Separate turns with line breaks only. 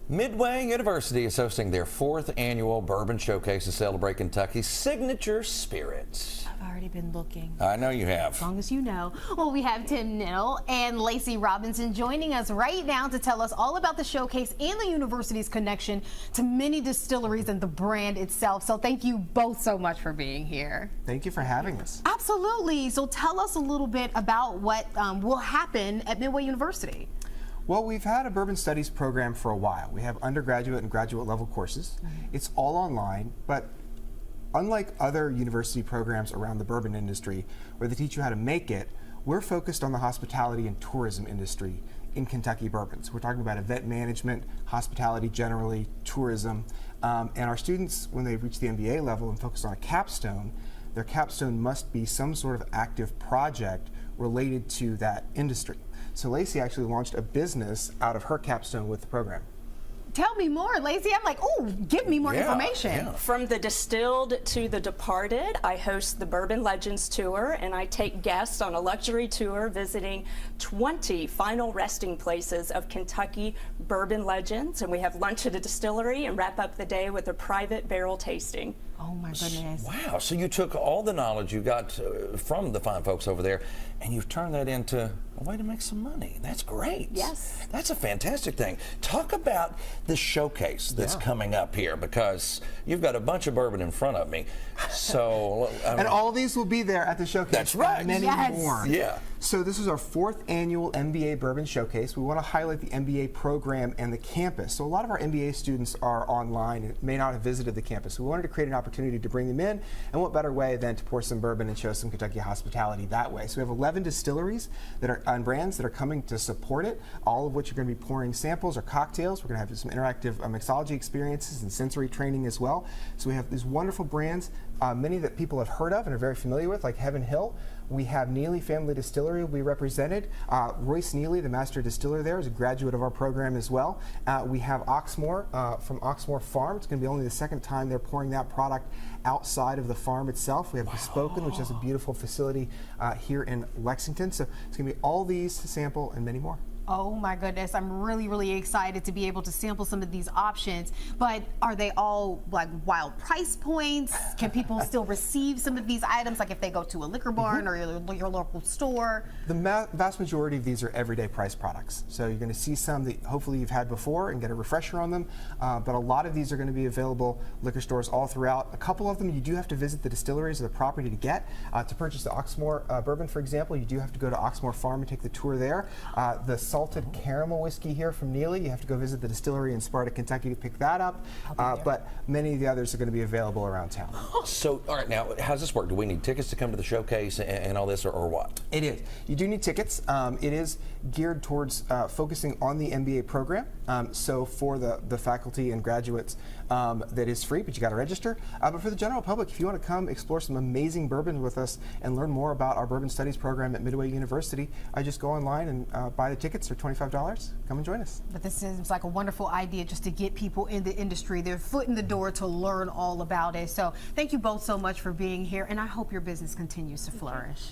Midway University is hosting their 4th annual Bourbon Showcase to celebrate Kentucky's signature spirits.
I've already been looking.
I know you have.
As long as you know. Well, we have Tim Knittel and Lacy Robinson joining us right now to tell us all about the showcase and the university's connection to many distilleries and the brand itself. So thank you both so much for being here.
Thank you for having us.
Absolutely. So tell us a little bit about what will happen at Midway University.
Well, we've had a bourbon studies program for a while. We have undergraduate and graduate level courses. It's all online, but unlike other university programs around the bourbon industry where they teach you how to make it, we're focused on the hospitality and tourism industry in Kentucky bourbon. So we're talking about event management, hospitality generally, tourism, and our students, when they reach the MBA level and focus on a capstone, their capstone must be some sort of active project related to that industry. So Lacy actually launched a business out of her capstone with the program.
Tell me more, Lacy. I'm like, oh, give me more information.
Yeah.
From the distilled to the departed, I host the Bourbon Legends Tour, and I take guests on a luxury tour visiting 20 final resting places of Kentucky bourbon legends. And we have lunch at a distillery and wrap up the day with a private barrel tasting.
Oh my goodness.
Wow, so you took all the knowledge you got from the fine folks over there and you've turned that into a way to make some money. That's great.
Yes.
That's a fantastic thing. Talk about the showcase that's coming up here, because you've got a bunch of bourbon in front of me. So,
and all these will be there at the showcase.
That's right.
And many more.
Yeah.
So this is our 4th annual MBA Bourbon Showcase. We want to highlight the MBA program and the campus. So a lot of our MBA students are online and may not have visited the campus. So we wanted to create an opportunity to bring them in, and what better way than to pour some bourbon and show some Kentucky hospitality that way. So we have 11 distilleries that are on brands that are coming to support it, all of which are going to be pouring samples or cocktails. We're going to have some interactive mixology experiences and sensory training as well. So we have these wonderful brands, many that people have heard of and are very familiar with, like Heaven Hill. We have Neely Family Distillery will be represented. Royce Neely, the master distiller there, is a graduate of our program as well. We have Oxmoor from Oxmoor Farm. It's going to be only the 2nd time they're pouring that product outside of the farm itself. We have Bespoken, which is a beautiful facility here in Lexington. So it's going to be all these to sample and many more.
Oh my goodness, I'm really excited to be able to sample some of these options. But are they all like wild price points? Can people still receive some of these items, like if they go to a liquor barn or your local store?
The vast majority of these are everyday price products. So you're going to see some that hopefully you've had before and get a refresher on them. But a lot of these are going to be available liquor stores all throughout. A couple of them you do have to visit the distilleries or the property to get. To purchase the Oxmoor bourbon, for example, you do have to go to Oxmoor Farm and take the tour there. The salted caramel whiskey here from Neely, you have to go visit the distillery in Sparta, Kentucky to pick that up. But many of the others are going to be available around town.
So, all right, now, how does this work? Do we need tickets to come to the showcase and all this, or what?
It is. You do need tickets. It is geared towards focusing on the MBA program. So for the faculty and graduates, that is free, but you got to register. But for the general public, if you want to come explore some amazing bourbon with us and learn more about our bourbon studies program at Midway University, I just go online and buy the tickets. They're $25. Come and join us.
But this seems like a wonderful idea just to get people in the industry, their foot in the door to learn all about it. So thank you both so much for being here, and I hope your business continues to flourish.